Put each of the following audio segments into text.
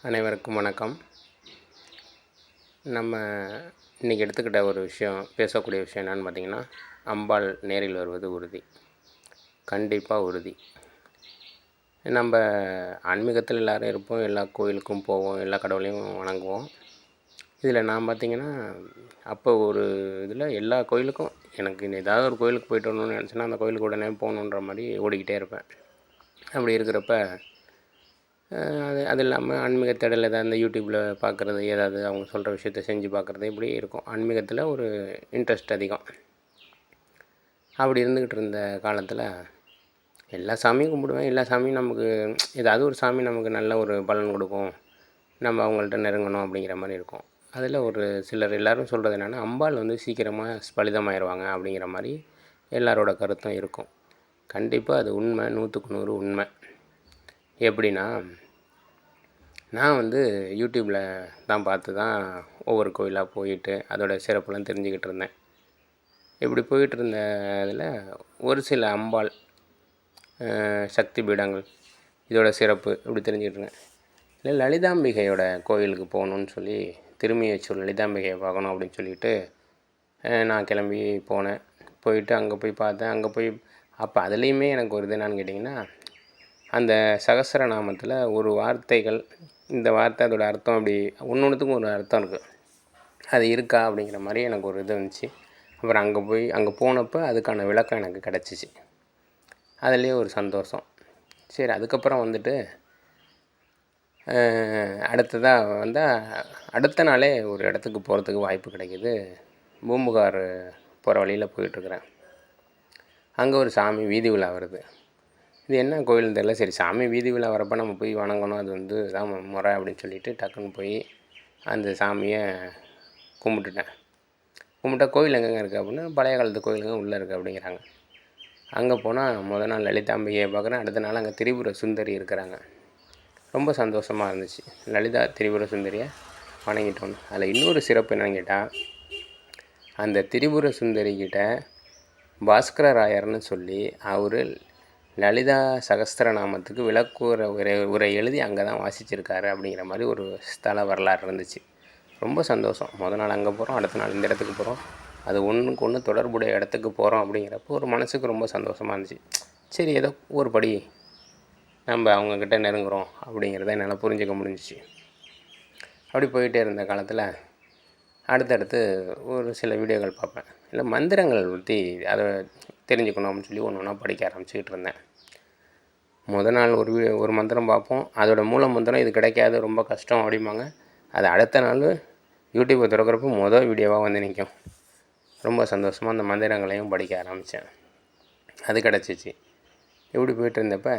அனைவருக்கும் வணக்கம். நம்ம இன்றைக்கி எடுத்துக்கிட்ட ஒரு விஷயம், பேசக்கூடிய விஷயம் என்னென்னு பார்த்திங்கன்னா, அம்பாள் நேரில் வருவது உறுதி, கண்டிப்பாக உறுதி. நம்ம ஆன்மீகத்தில் எல்லோரும் இருப்போம், எல்லா கோயிலுக்கும் போவோம், எல்லா கடவுளையும் வணங்குவோம். இதில் நான் பார்த்திங்கன்னா, அப்போ ஒரு இதில் எல்லா கோயிலுக்கும் எனக்கு ஏதாவது ஒரு கோயிலுக்கு போய்ட்டு வரணும்னு நினச்சேன்னா அந்த கோயிலுக்கு உடனே போகணுன்ற மாதிரி ஓடிக்கிட்டே இருப்பேன். அப்படி இருக்கிறப்ப அது இல்லாமல் ஆன்மீக தேடல் ஏதாவது இந்த யூடியூப்பில் பார்க்குறது, ஏதாவது அவங்க சொல்கிற விஷயத்த செஞ்சு பார்க்குறது, இப்படி இருக்கும். ஆன்மீகத்தில் ஒரு இன்ட்ரெஸ்ட் அதிகம். அப்படி இருந்துக்கிட்டு இருந்த காலத்தில் எல்லா சாமியும் கும்பிடுவேன். எல்லா சாமியும் நமக்கு ஏதாவது ஒரு சாமி நமக்கு நல்ல ஒரு பலன் கொடுக்கும், நம்ம அவங்கள்ட்ட நெருங்கணும் அப்படிங்கிற மாதிரி இருக்கும். அதில் ஒரு சிலர் எல்லோரும் சொல்கிறது என்னென்னா, அம்பாள் வந்து சீக்கிரமாக ஸ்பலிதமாயிடுவாங்க அப்படிங்கிற மாதிரி எல்லாரோட கருத்தும் இருக்கும். கண்டிப்பாக அது உண்மை, 100க்கு 100 உண்மை. எப்படின்னா, நான் வந்து யூடியூப்பில் தான் பார்த்து தான் ஒவ்வொரு கோயிலாக போயிட்டு அதோடய சிறப்புலாம் தெரிஞ்சுக்கிட்டு இருந்தேன். இப்படி போயிட்டு இருந்த இதில் ஒரு சில அம்பாள் சக்தி பீடங்கள் இதோட சிறப்பு இப்படி தெரிஞ்சுக்கிட்டு இருந்தேன். இல்லை, லலிதாம்பிகையோட கோயிலுக்கு போகணுன்னு சொல்லி, திருமியச்சூர் லலிதாம்பிகையை பார்க்கணும் அப்படின்னு சொல்லிட்டு நான் கிளம்பி போனேன். போயிட்டு அங்கே போய் பார்த்தேன். அங்கே போய் அப்போ அதுலேயுமே எனக்கு ஒரு இது என்னான்னு கேட்டிங்கன்னா, அந்த சகஸ்ரநாமத்தில் ஒரு வார்த்தைகள், இந்த வார்த்தை அதோட அர்த்தம் அப்படி ஒன்றுத்துக்கும் ஒரு அர்த்தம் இருக்குது, அது இருக்கா அப்படிங்கிற மாதிரி எனக்கு ஒரு இது இருந்துச்சு. அப்புறம் அங்கே போனப்போ அதுக்கான விளக்கம் எனக்கு கிடச்சிச்சு. அதுலேயே ஒரு சந்தோஷம். சரி, அதுக்கப்புறம் வந்துட்டு அடுத்ததாக வந்தால் அடுத்த நாளே ஒரு இடத்துக்கு போகிறதுக்கு வாய்ப்பு கிடைக்கிது. பூம்புகார் போகிற வழியில் போயிட்டுருக்குறேன். அங்கே ஒரு சாமி வீதி விழா வருது. இது என்ன கோயில்னு தெரியல. சரி, சாமி வீதி விழா வரப்போ நம்ம போய் வணங்கணும், அது வந்து தான் முறை அப்படின்னு சொல்லிட்டு டக்குன்னு போய் அந்த சாமியை கும்பிட்டுட்டேன். கும்பிட்டா கோயில் எங்கெங்கே இருக்குது அப்படின்னா, பழைய காலத்து கோயிலுங்க உள்ளே இருக்குது அப்படிங்கிறாங்க. அங்கே போனால் முதல் நாள் லலிதாம்பிகையை பார்க்குறேன். அடுத்த நாள் அங்கே திரிபுர சுந்தரி இருக்கிறாங்க. ரொம்ப சந்தோஷமாக இருந்துச்சு. லலிதா திரிபுர சுந்தரியை வணங்கிட்டோன்னு. அதில் இன்னொரு சிறப்பு என்னன்னு கேட்டால், அந்த திரிபுர சுந்தரிக்கிட்ட பாஸ்கர ராயர்னு சொல்லி அவர் லலிதா சகஸ்திரநாமத்துக்கு விளக்குற உரை எழுதி அங்கே தான் வாசிச்சிருக்காரு அப்படிங்கிற மாதிரி ஒரு ஸ்தல வரலாறு இருந்துச்சு. ரொம்ப சந்தோஷம். முதல் நாள் அங்கே போகிறோம், அடுத்த நாள் இந்த இடத்துக்கு போகிறோம், அது ஒன்றுக்கு ஒன்று தொடர்புடைய இடத்துக்கு போகிறோம் அப்படிங்கிறப்போ ஒரு மனசுக்கு ரொம்ப சந்தோஷமாக இருந்துச்சு. சரி, ஏதோ ஒரு படி நம்ம அவங்கக்கிட்ட நெருங்குறோம் அப்படிங்கிறத என்னால் புரிஞ்சிக்க முடிஞ்சிச்சு. அப்படி போயிட்டே இருந்த காலத்தில் அடுத்தடுத்து ஒரு சில வீடியோக்கள் பார்ப்பேன். இல்லை, மந்திரங்கள் பற்றி அதை தெரிஞ்சுக்கணும் அப்படின்னு சொல்லி ஒன்று ஒன்றா படிக்க ஆரம்பிச்சுக்கிட்டு இருந்தேன். முதல் நாள் ஒரு மந்திரம் பார்ப்போம். அதோட மூல மந்திரம் இது கிடைக்காது, ரொம்ப கஷ்டம் அப்படிம்பாங்க. அது அடுத்த நாள் யூடியூப்பை திறக்கிறப்போ வீடியோவாக வந்து நிற்கும். ரொம்ப சந்தோஷமாக அந்த மந்திரங்களையும் படிக்க ஆரம்பித்தேன். அது கிடச்சிச்சு. இப்படி போய்ட்டு இருந்தப்போ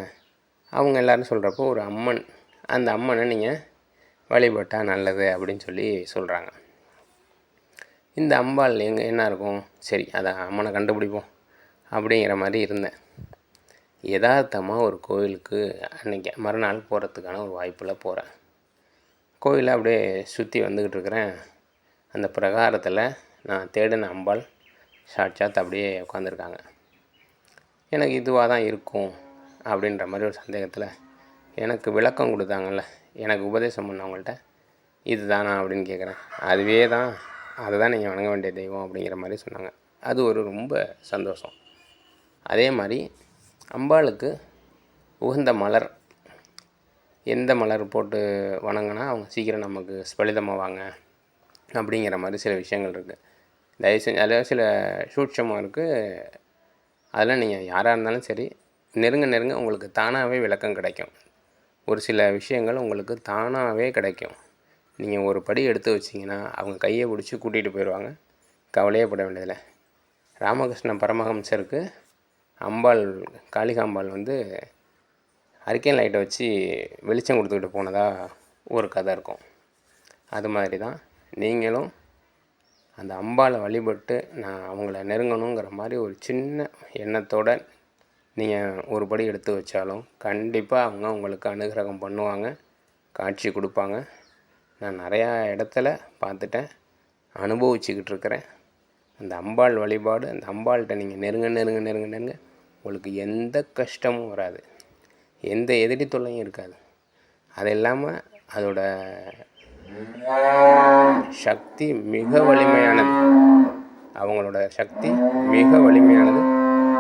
அவங்க எல்லோரும் சொல்கிறப்போ ஒரு அம்மன், அந்த அம்மனை நீங்கள் வழிபட்டால் நல்லது அப்படின்னு சொல்லி சொல்கிறாங்க. இந்த அம்பாள் என்ன இருக்கும், சரி அதை அம்மனை கண்டுபிடிப்போம் அப்படிங்கிற மாதிரி இருந்தேன். யதார்த்தமாக ஒரு கோயிலுக்கு அன்றைக்கி மறுநாள் போகிறதுக்கான ஒரு வாய்ப்பில் போகிறேன். கோயிலை அப்படியே சுற்றி வந்துக்கிட்டு இருக்கிறேன். அந்த பிரகாரத்தில் நான் தேடின அம்பாள் சாட்சாத் அப்படியே உட்காந்துருக்காங்க. எனக்கு இதுவாக தான் இருக்கும் அப்படின்ற மாதிரி ஒரு சந்தேகத்தில் எனக்கு விளக்கம் கொடுத்தாங்கல்ல, எனக்கு உபதேசம் பண்ணவங்கள்ட்ட, இது தானா அப்படின்னு கேட்குறேன். அதுவே தான், அதை தான் நீங்கள் வணங்க வேண்டிய தெய்வம் அப்படிங்கிற மாதிரி சொன்னாங்க. அது ஒரு ரொம்ப சந்தோஷம். அதே மாதிரி அம்பாளுக்கு உகந்த மலர், எந்த மலர் போட்டு வணங்கினா அவங்க சீக்கிரம் நமக்கு ஸ்பலிதமாவாங்க அப்படிங்கிற மாதிரி சில விஷயங்கள் இருக்குது. தயவு செஞ்சு அதில் சில சூட்சமாக இருக்குது. அதெல்லாம் நீங்கள் யாராக இருந்தாலும் சரி, நெருங்க உங்களுக்கு தானாகவே விளக்கம் கிடைக்கும். ஒரு சில விஷயங்கள் உங்களுக்கு தானாகவே கிடைக்கும். நீங்கள் ஒரு படி எடுத்து வச்சிங்கன்னா அவங்க கையை பிடிச்சி கூட்டிகிட்டு போயிடுவாங்க. கவலையே பட வேண்டியதில்லை. ராமகிருஷ்ண பரமஹம்சருக்கு அம்பாள், காளிகாம்பாள் வந்து ஹரிக்கேன் லைட்டை வச்சு வெளிச்சம் கொடுத்துக்கிட்டு போனதாக ஒரு கதை இருக்கும். அது மாதிரி தான் நீங்களும் அந்த அம்பாளை வழிபட்டு நான் அவங்கள நெருங்கணுங்கிற மாதிரி ஒரு சின்ன எண்ணத்தோடு நீங்கள் ஒரு படி எடுத்து வச்சாலும் கண்டிப்பாக அவங்க உங்களுக்கு அனுகிரகம் பண்ணுவாங்க, காட்சி கொடுப்பாங்க. நான் நிறையா இடத்துல பார்த்துட்டேன், அனுபவிச்சுக்கிட்டு இருக்கிறேன். அந்த அம்பாள் வழிபாடு, அந்த அம்பாள்கிட்ட நீங்கள் நெருங்க உங்களுக்கு எந்த கஷ்டமும் வராது, எந்த எதிரி தொல்லையும் இருக்காது. அது இல்லாமல் அதோட சக்தி மிக வலிமையானது. அவங்களோட சக்தி மிக வலிமையானது.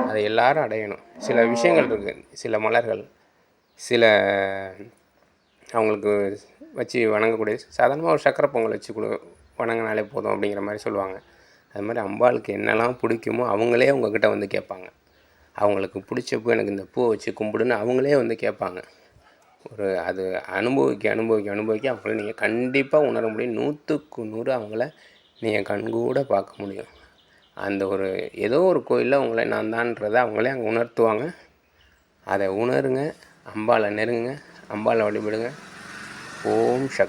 அதை எல்லாரும் அடையணும். சில விஷயங்கள் இருக்குது, சில மலர்கள், சில அவங்களுக்கு வச்சு வணங்கக்கூடிய சாதாரணமாக ஒரு சக்கரை பொங்கல் வச்சு வணங்கினாலே போதும் அப்படிங்கிற மாதிரி சொல்லுவாங்க. அது மாதிரி அம்பாளுக்கு என்னெல்லாம் பிடிக்குமோ அவங்களே உங்ககிட்ட வந்து கேட்பாங்க. அவங்களுக்கு பிடிச்ச பூ எனக்கு இந்த பூவை வச்சு கும்பிடுன்னு அவங்களே வந்து கேட்பாங்க. அது அனுபவிக்க அவங்கள நீங்கள் கண்டிப்பாக உணர முடியும். 100க்கு 100 அவங்கள நீங்கள் கண்கூட பார்க்க முடியும். அந்த ஏதோ ஒரு கோயிலில் உங்களை நான் தான்றதை அவங்களே அங்கே உணர்த்துவாங்க. அதை உணருங்க, அம்பாளை நெருங்குங்க, அம்பாளை வழிபடுங்க. ஓம் சக்தி.